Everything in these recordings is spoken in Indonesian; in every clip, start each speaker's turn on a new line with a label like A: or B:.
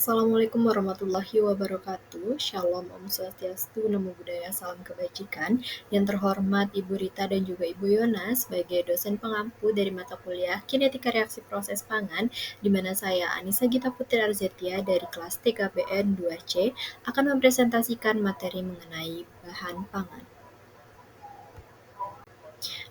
A: Assalamualaikum warahmatullahi wabarakatuh. Shalom, Om Swastiastu, Namo Buddhaya, salam kebajikan. Yang terhormat Ibu Rita dan juga Ibu Yona sebagai dosen pengampu dari mata kuliah Kinetika Reaksi Proses Pangan, di mana saya Anissa Gita Putri Arzetia dari kelas TKPN 2C akan mempresentasikan materi mengenai bahan pangan.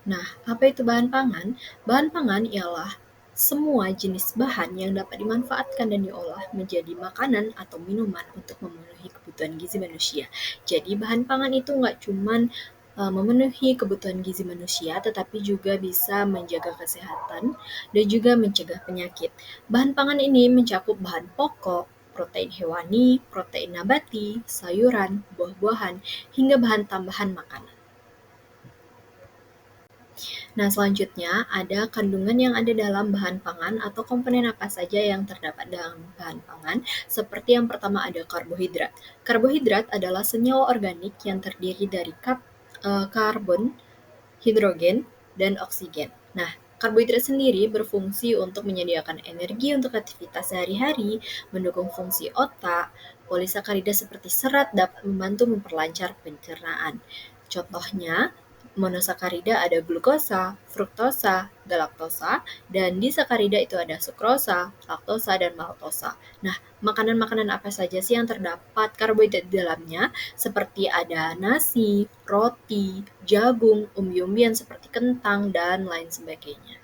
A: Nah, apa itu bahan pangan? Bahan pangan ialah semua jenis bahan yang dapat dimanfaatkan dan diolah menjadi makanan atau minuman untuk memenuhi kebutuhan gizi manusia. Jadi bahan pangan itu nggak cuman memenuhi kebutuhan gizi manusia, tetapi juga bisa menjaga kesehatan dan juga mencegah penyakit. Bahan pangan ini mencakup bahan pokok, protein hewani, protein nabati, sayuran, buah-buahan, hingga bahan tambahan makanan. Nah, selanjutnya ada kandungan yang ada dalam bahan pangan atau komponen apa saja yang terdapat dalam bahan pangan. Seperti yang pertama ada karbohidrat. Karbohidrat adalah senyawa organik yang terdiri dari karbon, hidrogen, dan oksigen. Nah, karbohidrat sendiri berfungsi untuk menyediakan energi untuk aktivitas sehari-hari, mendukung fungsi otak. Polisakarida seperti serat dapat membantu memperlancar pencernaan. Contohnya, monosakarida ada glukosa, fruktosa, galaktosa, dan disakarida itu ada sukrosa, laktosa, dan maltosa. Nah, makanan-makanan apa saja sih yang terdapat karbohidrat di dalamnya? Seperti ada nasi, roti, jagung, umbi-umbian seperti kentang, dan lain sebagainya.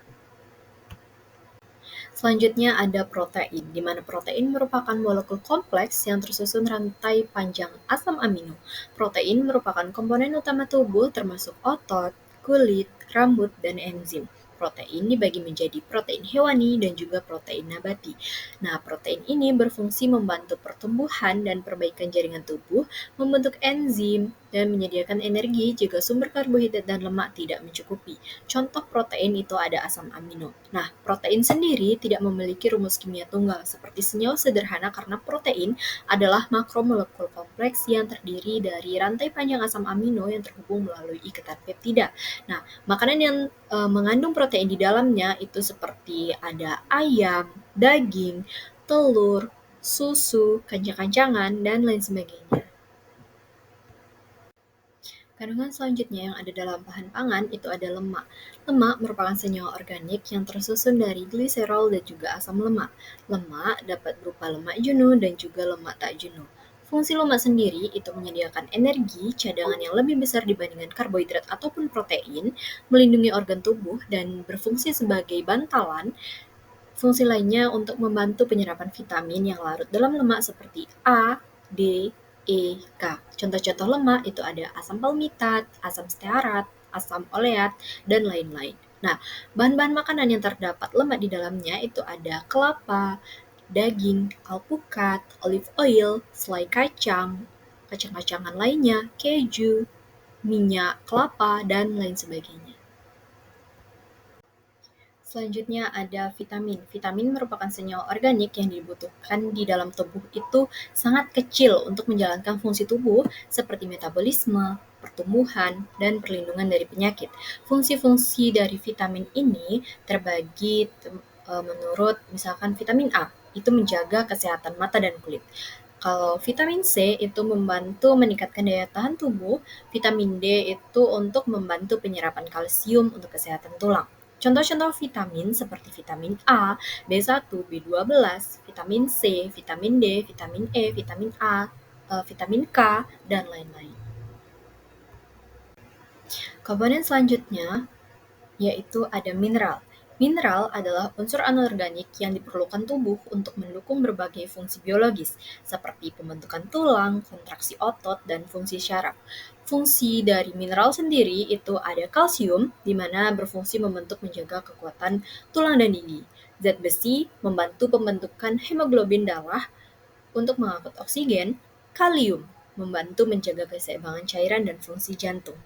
A: Selanjutnya ada protein, di mana protein merupakan molekul kompleks yang tersusun rantai panjang asam amino. Protein merupakan komponen utama tubuh termasuk otot, kulit, rambut, dan enzim. Protein dibagi menjadi protein hewani dan juga protein nabati. Nah, protein ini berfungsi membantu pertumbuhan dan perbaikan jaringan tubuh, membentuk enzim, dan menyediakan energi jika sumber karbohidrat dan lemak tidak mencukupi. Contoh protein itu ada asam amino. Nah, protein sendiri tidak memiliki rumus kimia tunggal seperti senyawa sederhana karena protein adalah makromolekul kompleks yang terdiri dari rantai panjang asam amino yang terhubung melalui ikatan peptida. Nah, makanan yang mengandung protein di dalamnya itu seperti ada ayam, daging, telur, susu, kacang-kacangan, dan lain sebagainya. Kandungan selanjutnya yang ada dalam bahan pangan itu ada lemak. Lemak merupakan senyawa organik yang tersusun dari gliserol dan juga asam lemak. Lemak dapat berupa lemak jenuh dan juga lemak tak jenuh. Fungsi lemak sendiri itu menyediakan energi cadangan yang lebih besar dibandingkan karbohidrat ataupun protein, melindungi organ tubuh, dan berfungsi sebagai bantalan. Fungsi lainnya untuk membantu penyerapan vitamin yang larut dalam lemak seperti A, D, E, K. Contoh-contoh lemak itu ada asam palmitat, asam stearat, asam oleat, dan lain-lain. Nah, bahan-bahan makanan yang terdapat lemak di dalamnya itu ada kelapa, daging, alpukat, olive oil, selai kacang, kacang-kacangan lainnya, keju, minyak kelapa, dan lain sebagainya. Selanjutnya ada vitamin. Vitamin merupakan senyawa organik yang dibutuhkan di dalam tubuh itu sangat kecil untuk menjalankan fungsi tubuh seperti metabolisme, pertumbuhan, dan perlindungan dari penyakit. Fungsi-fungsi dari vitamin ini terbagi menurut misalkan vitamin A, itu menjaga kesehatan mata dan kulit. Kalau vitamin C itu membantu meningkatkan daya tahan tubuh, vitamin D itu untuk membantu penyerapan kalsium untuk kesehatan tulang. Contoh-contoh vitamin seperti vitamin A, B1, B12, vitamin C, vitamin D, vitamin E, vitamin A, vitamin K, dan lain-lain. Komponen selanjutnya yaitu ada mineral. Mineral adalah unsur anorganik yang diperlukan tubuh untuk mendukung berbagai fungsi biologis, seperti pembentukan tulang, kontraksi otot, dan fungsi syaraf. Fungsi dari mineral sendiri itu ada kalsium, di mana berfungsi membentuk menjaga kekuatan tulang dan gigi. Zat besi membantu pembentukan hemoglobin darah untuk mengangkut oksigen, kalium membantu menjaga keseimbangan cairan dan fungsi jantung.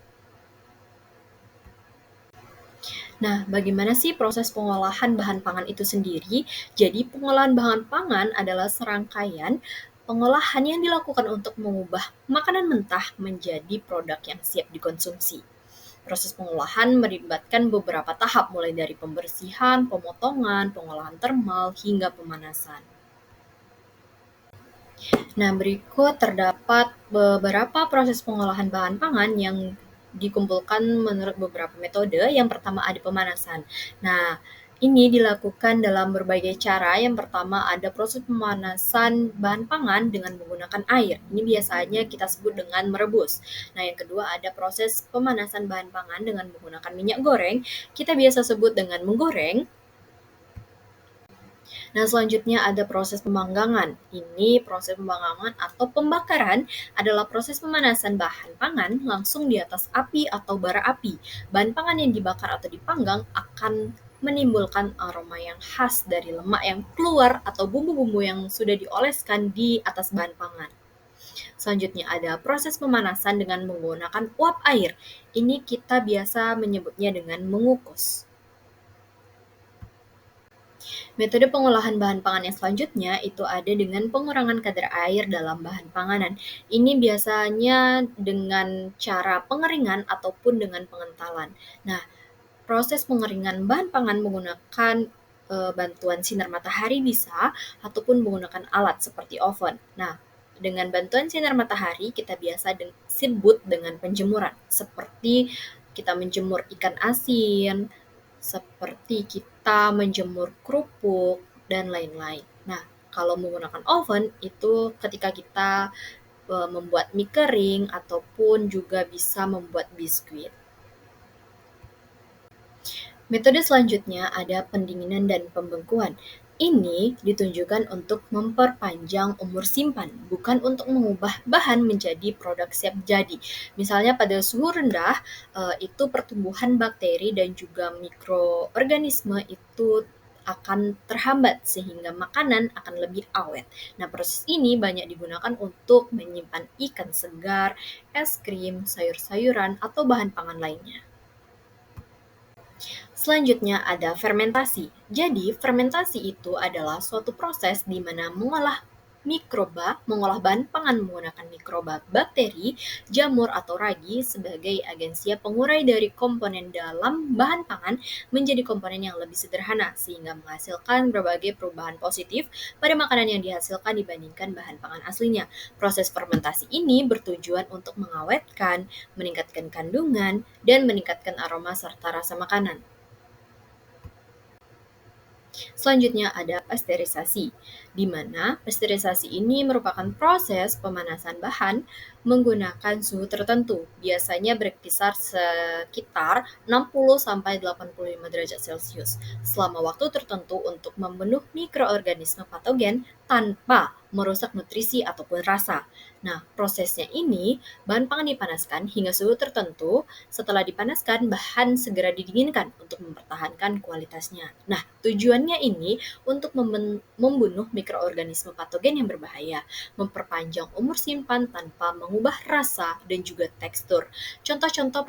A: Nah, bagaimana sih proses pengolahan bahan pangan itu sendiri? Jadi, pengolahan bahan pangan adalah serangkaian pengolahan yang dilakukan untuk mengubah makanan mentah menjadi produk yang siap dikonsumsi. Proses pengolahan melibatkan beberapa tahap, mulai dari pembersihan, pemotongan, pengolahan termal, hingga pemanasan. Nah, berikut terdapat beberapa proses pengolahan bahan pangan yang dikumpulkan menurut beberapa metode. Yang pertama ada pemanasan. Nah, ini dilakukan dalam berbagai cara. Yang pertama ada proses pemanasan bahan pangan dengan menggunakan air. Ini biasanya kita sebut dengan merebus. Nah, yang kedua ada proses pemanasan bahan pangan dengan menggunakan minyak goreng. Kita biasa sebut dengan menggoreng. Nah, selanjutnya ada proses pemanggangan. Ini proses pemanggangan atau pembakaran adalah proses pemanasan bahan pangan langsung di atas api atau bara api. Bahan pangan yang dibakar atau dipanggang akan menimbulkan aroma yang khas dari lemak yang keluar atau bumbu-bumbu yang sudah dioleskan di atas bahan pangan. Selanjutnya ada proses pemanasan dengan menggunakan uap air. Ini kita biasa menyebutnya dengan mengukus. Metode pengolahan bahan pangan yang selanjutnya itu ada dengan pengurangan kadar air dalam bahan panganan. Ini biasanya dengan cara pengeringan ataupun dengan pengentalan. Nah, proses pengeringan bahan pangan menggunakan bantuan sinar matahari bisa ataupun menggunakan alat seperti oven. Nah, dengan bantuan sinar matahari kita biasa sebut dengan penjemuran seperti kita menjemur ikan asin, seperti kita menjemur kerupuk, dan lain-lain. Nah, kalau menggunakan oven itu ketika kita membuat mie kering ataupun juga bisa membuat biskuit. Metode selanjutnya ada pendinginan dan pembengkuan. Ini ditunjukkan untuk memperpanjang umur simpan, bukan untuk mengubah bahan menjadi produk siap jadi. Misalnya pada suhu rendah, itu pertumbuhan bakteri dan juga mikroorganisme itu akan terhambat sehingga makanan akan lebih awet. Nah, proses ini banyak digunakan untuk menyimpan ikan segar, es krim, sayur-sayuran, atau bahan pangan lainnya. Selanjutnya ada fermentasi. Jadi, fermentasi itu adalah suatu proses di mana mengolah bahan pangan menggunakan mikroba, bakteri, jamur atau ragi sebagai agensia pengurai dari komponen dalam bahan pangan menjadi komponen yang lebih sederhana sehingga menghasilkan berbagai perubahan positif pada makanan yang dihasilkan dibandingkan bahan pangan aslinya. Proses fermentasi ini bertujuan untuk mengawetkan, meningkatkan kandungan, dan meningkatkan aroma serta rasa makanan. Selanjutnya ada pasteurisasi, di mana pasteurisasi ini merupakan proses pemanasan bahan menggunakan suhu tertentu, biasanya berkisar sekitar 60-85 derajat Celcius, selama waktu tertentu untuk membunuh mikroorganisme patogen tanpa merusak nutrisi ataupun rasa. Nah, prosesnya ini, bahan pangan dipanaskan hingga suhu tertentu. Setelah dipanaskan, bahan segera didinginkan untuk mempertahankan kualitasnya. Nah, tujuannya ini untuk membunuh mikroorganisme patogen yang berbahaya, memperpanjang umur simpan tanpa mengubah rasa dan juga tekstur. Contoh-contoh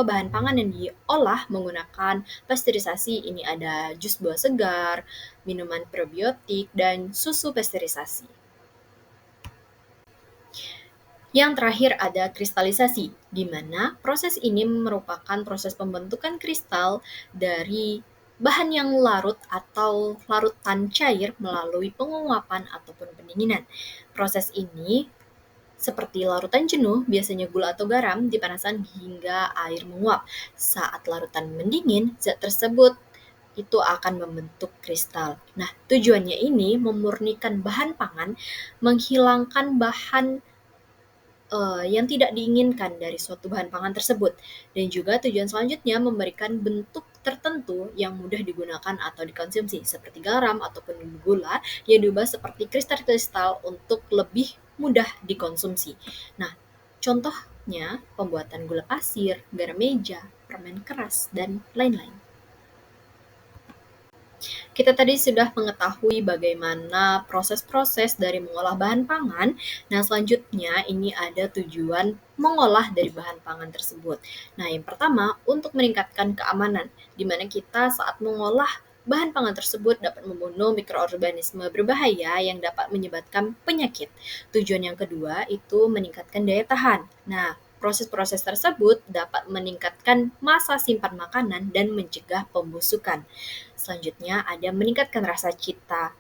A: bahan pangan yang diolah menggunakan pasteurisasi ini ada jus buah segar, minuman probiotik, dan susu pasteurisasi. Yang terakhir ada kristalisasi, di mana proses ini merupakan proses pembentukan kristal dari bahan yang larut atau larutan cair melalui penguapan ataupun pendinginan. Proses ini seperti larutan jenuh, biasanya gula atau garam, dipanaskan hingga air menguap. Saat larutan mendingin, zat tersebut itu akan membentuk kristal. Nah, tujuannya ini memurnikan bahan pangan, menghilangkan bahan yang tidak diinginkan dari suatu bahan pangan tersebut. Dan juga tujuan selanjutnya memberikan bentuk tertentu yang mudah digunakan atau dikonsumsi, seperti garam ataupun gula yang diubah seperti kristal-kristal untuk lebih mudah dikonsumsi. Nah, contohnya pembuatan gula pasir, garam meja, permen keras, dan lain-lain. Kita tadi sudah mengetahui bagaimana proses-proses dari mengolah bahan pangan. Nah, selanjutnya ini ada tujuan mengolah dari bahan pangan tersebut. Nah, yang pertama untuk meningkatkan keamanan, di mana kita saat mengolah bahan pangan tersebut dapat membunuh mikroorganisme berbahaya yang dapat menyebabkan penyakit. Tujuan yang kedua itu meningkatkan daya tahan. Nah, proses-proses tersebut dapat meningkatkan masa simpan makanan dan mencegah pembusukan. Selanjutnya ada meningkatkan rasa cita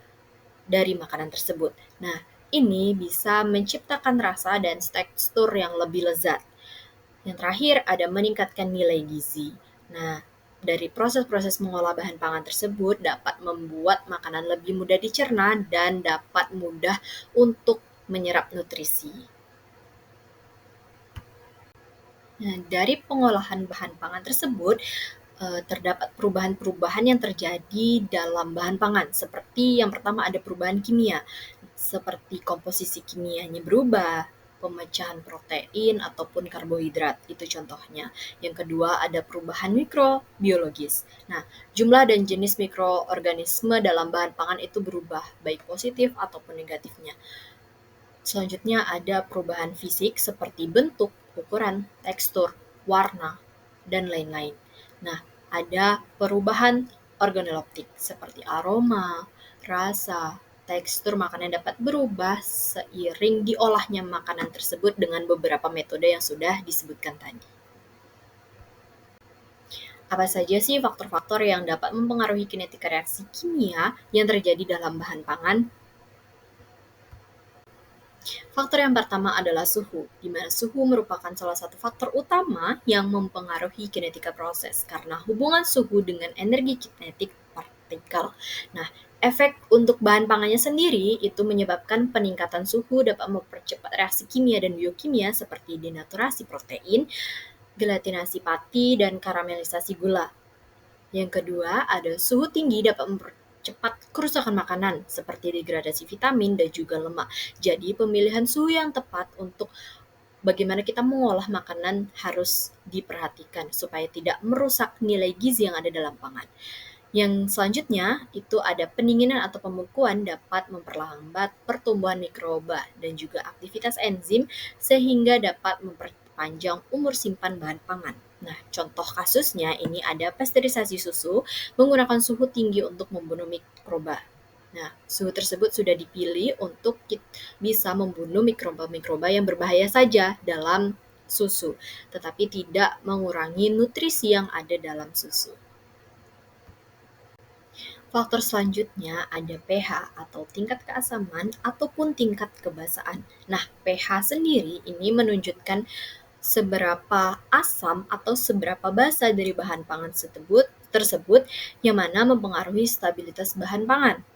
A: dari makanan tersebut. Nah, ini bisa menciptakan rasa dan tekstur yang lebih lezat. Yang terakhir ada meningkatkan nilai gizi. Nah, dari proses-proses mengolah bahan pangan tersebut dapat membuat makanan lebih mudah dicerna dan dapat mudah untuk menyerap nutrisi. Nah, dari pengolahan bahan pangan tersebut, terdapat perubahan-perubahan yang terjadi dalam bahan pangan. Seperti yang pertama ada perubahan kimia, seperti komposisi kimianya berubah, pemecahan protein ataupun karbohidrat, itu contohnya. Yang kedua ada perubahan mikrobiologis. Nah, jumlah dan jenis mikroorganisme dalam bahan pangan itu berubah, baik positif ataupun negatifnya. Selanjutnya ada perubahan fisik seperti bentuk, ukuran, tekstur, warna, dan lain-lain. Nah, ada perubahan organoleptik seperti aroma, rasa, tekstur makanan dapat berubah seiring diolahnya makanan tersebut dengan beberapa metode yang sudah disebutkan tadi. Apa saja sih faktor-faktor yang dapat mempengaruhi kinetika reaksi kimia yang terjadi dalam bahan pangan? Faktor yang pertama adalah suhu, di mana suhu merupakan salah satu faktor utama yang mempengaruhi kinetika proses karena hubungan suhu dengan energi kinetik partikel. Nah, efek untuk bahan pangannya sendiri itu menyebabkan peningkatan suhu dapat mempercepat reaksi kimia dan biokimia seperti denaturasi protein, gelatinasi pati, dan karamelisasi gula. Yang kedua, ada suhu tinggi dapat mempercepat kerusakan makanan seperti degradasi vitamin dan juga lemak. Jadi, pemilihan suhu yang tepat untuk bagaimana kita mengolah makanan harus diperhatikan supaya tidak merusak nilai gizi yang ada dalam pangan. Yang selanjutnya itu ada pendinginan atau pembekuan dapat memperlambat pertumbuhan mikroba dan juga aktivitas enzim sehingga dapat memperpanjang umur simpan bahan pangan. Nah, contoh kasusnya ini ada pasteurisasi susu menggunakan suhu tinggi untuk membunuh mikroba. Nah, suhu tersebut sudah dipilih untuk bisa membunuh mikroba-mikroba yang berbahaya saja dalam susu, tetapi tidak mengurangi nutrisi yang ada dalam susu. Faktor selanjutnya ada pH atau tingkat keasaman ataupun tingkat kebasaan. Nah, pH sendiri ini menunjukkan seberapa asam atau seberapa basa dari bahan pangan tersebut yang mana mempengaruhi stabilitas bahan pangan.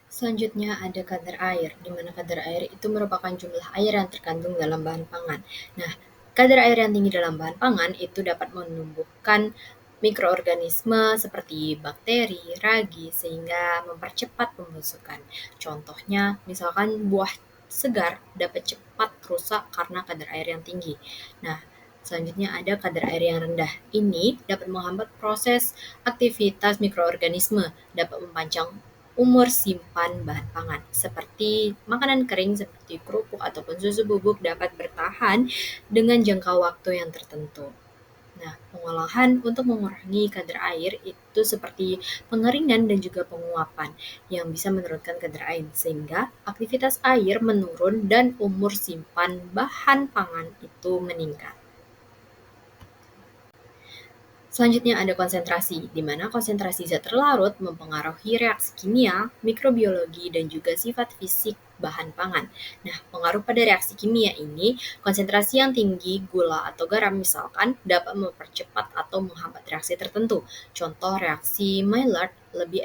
A: Selanjutnya ada kadar air, di mana kadar air itu merupakan jumlah air yang terkandung dalam bahan pangan. Nah, kadar air yang tinggi dalam bahan pangan itu dapat menumbuhkan mikroorganisme seperti bakteri, ragi, sehingga mempercepat pembusukan. Contohnya, misalkan buah segar dapat cepat rusak karena kadar air yang tinggi. Nah, selanjutnya ada kadar air yang rendah. Ini dapat menghambat proses aktivitas mikroorganisme, dapat mempanjang umur simpan bahan pangan. Seperti makanan kering seperti kerupuk ataupun susu bubuk dapat bertahan dengan jangka waktu yang tertentu. Nah, pengolahan untuk mengurangi kadar air itu seperti pengeringan dan juga penguapan yang bisa menurunkan kadar air sehingga aktivitas air menurun dan umur simpan bahan pangan itu meningkat. Selanjutnya ada konsentrasi, di mana konsentrasi zat terlarut mempengaruhi reaksi kimia, mikrobiologi, dan juga sifat fisik bahan pangan. Nah, pengaruh pada reaksi kimia ini, konsentrasi yang tinggi gula atau garam misalkan dapat mempercepat atau menghambat reaksi tertentu. Contoh reaksi Maillard lebih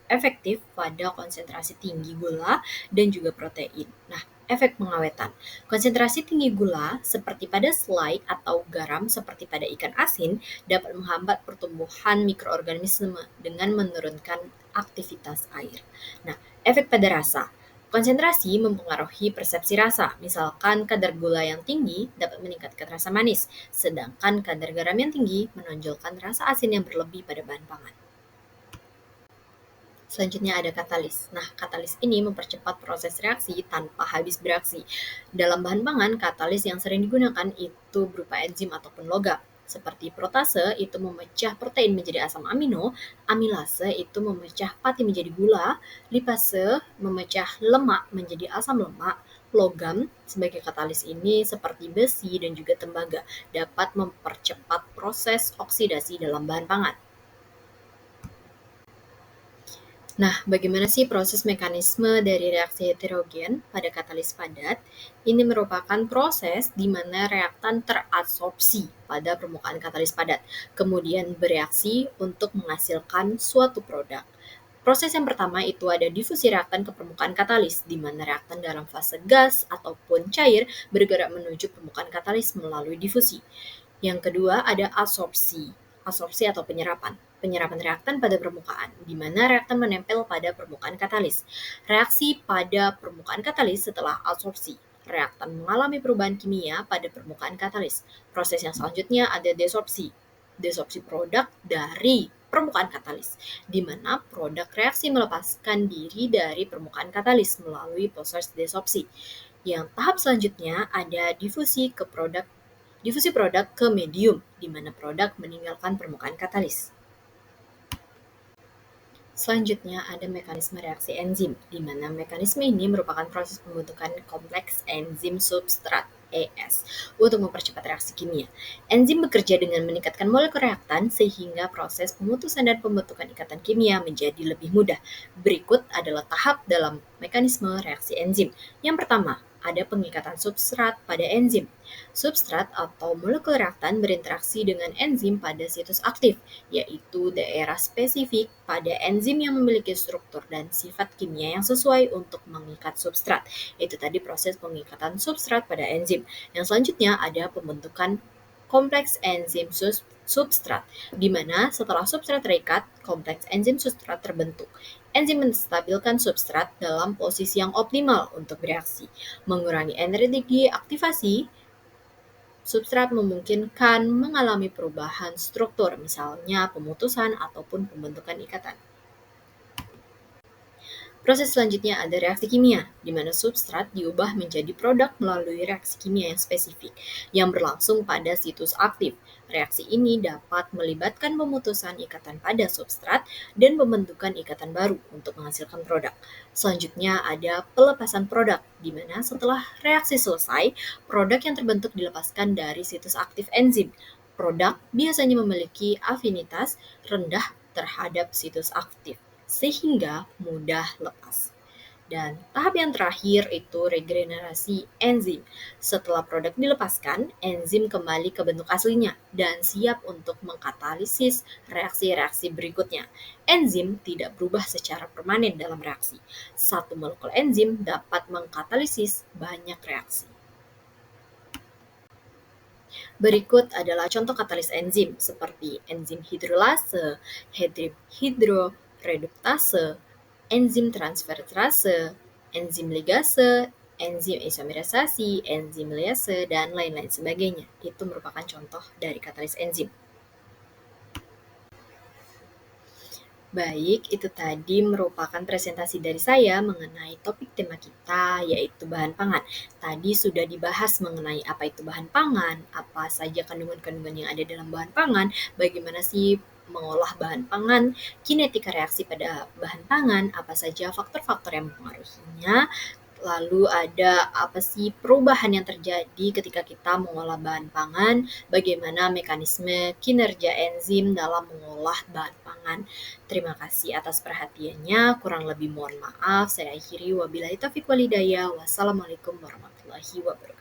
A: efektif pada konsentrasi tinggi gula dan juga protein. Nah, efek pengawetan. Konsentrasi tinggi gula seperti pada selai atau garam seperti pada ikan asin dapat menghambat pertumbuhan mikroorganisme dengan menurunkan aktivitas air. Nah, efek pada rasa. Konsentrasi mempengaruhi persepsi rasa. Misalkan kadar gula yang tinggi dapat meningkatkan rasa manis, sedangkan kadar garam yang tinggi menonjolkan rasa asin yang berlebih pada bahan pangan. Selanjutnya ada katalis. Nah, katalis ini mempercepat proses reaksi tanpa habis beraksi. Dalam bahan pangan, katalis yang sering digunakan itu berupa enzim ataupun logam. Seperti protase itu memecah protein menjadi asam amino, amilase itu memecah pati menjadi gula, lipase memecah lemak menjadi asam lemak, logam sebagai katalis ini seperti besi dan juga tembaga dapat mempercepat proses oksidasi dalam bahan pangan. Nah, bagaimana sih proses mekanisme dari reaksi heterogen pada katalis padat? Ini merupakan proses di mana reaktan terabsorpsi pada permukaan katalis padat, kemudian bereaksi untuk menghasilkan suatu produk. Proses yang pertama itu ada difusi reaktan ke permukaan katalis, di mana reaktan dalam fase gas ataupun cair bergerak menuju permukaan katalis melalui difusi. Yang kedua ada absorpsi, absorpsi atau penyerapan. Penyerapan reaktan pada permukaan, di mana reaktan menempel pada permukaan katalis. Reaksi pada permukaan katalis setelah absorpsi. Reaktan mengalami perubahan kimia pada permukaan katalis. Proses yang selanjutnya ada desorpsi. Desorpsi produk dari permukaan katalis, di mana produk reaksi melepaskan diri dari permukaan katalis melalui proses desorpsi. Yang tahap selanjutnya ada difusi produk ke medium, di mana produk meninggalkan permukaan katalis. Selanjutnya ada mekanisme reaksi enzim, di mana mekanisme ini merupakan proses pembentukan kompleks enzim substrat (ES) untuk mempercepat reaksi kimia. Enzim bekerja dengan meningkatkan molekul reaktan sehingga proses pemutusan dan pembentukan ikatan kimia menjadi lebih mudah. Berikut adalah tahap dalam mekanisme reaksi enzim. Yang pertama, ada pengikatan substrat pada enzim. Substrat atau molekul reaktan berinteraksi dengan enzim pada situs aktif, yaitu daerah spesifik pada enzim yang memiliki struktur dan sifat kimia yang sesuai untuk mengikat substrat. Itu tadi proses pengikatan substrat pada enzim. Yang selanjutnya ada pembentukan kompleks enzim substrat, di mana setelah substrat terikat, kompleks enzim substrat terbentuk. Enzim menstabilkan substrat dalam posisi yang optimal untuk bereaksi, mengurangi energi aktivasi. Substrat memungkinkan mengalami perubahan struktur, misalnya pemutusan ataupun pembentukan ikatan. Proses selanjutnya ada reaksi kimia, di mana substrat diubah menjadi produk melalui reaksi kimia yang spesifik, yang berlangsung pada situs aktif. Reaksi ini dapat melibatkan pemutusan ikatan pada substrat dan pembentukan ikatan baru untuk menghasilkan produk. Selanjutnya ada pelepasan produk, di mana setelah reaksi selesai, produk yang terbentuk dilepaskan dari situs aktif enzim. Produk biasanya memiliki afinitas rendah terhadap situs aktif, sehingga mudah lepas. Dan tahap yang terakhir itu regenerasi enzim. Setelah produk dilepaskan, enzim kembali ke bentuk aslinya dan siap untuk mengkatalisis reaksi-reaksi berikutnya. Enzim tidak berubah secara permanen dalam reaksi. Satu molekul enzim dapat mengkatalisis banyak reaksi. Berikut adalah contoh katalis enzim seperti enzim hidrolase, hidroreduktase, enzim transferase, enzim ligase, enzim isomerisasi, enzim liase, dan lain-lain sebagainya. Itu merupakan contoh dari katalis enzim. Baik, itu tadi merupakan presentasi dari saya mengenai topik tema kita, yaitu bahan pangan. Tadi sudah dibahas mengenai apa itu bahan pangan, apa saja kandungan-kandungan yang ada dalam bahan pangan, bagaimana sih mengolah bahan pangan, kinetika reaksi pada bahan pangan, apa saja faktor-faktor yang mempengaruhinya, lalu ada apa sih perubahan yang terjadi ketika kita mengolah bahan pangan, bagaimana mekanisme kinerja enzim dalam mengolah bahan pangan. Terima kasih atas perhatiannya, kurang lebih mohon maaf. Saya akhiri wabillahi taufiq walhidayah. Wassalamualaikum warahmatullahi wabarakatuh.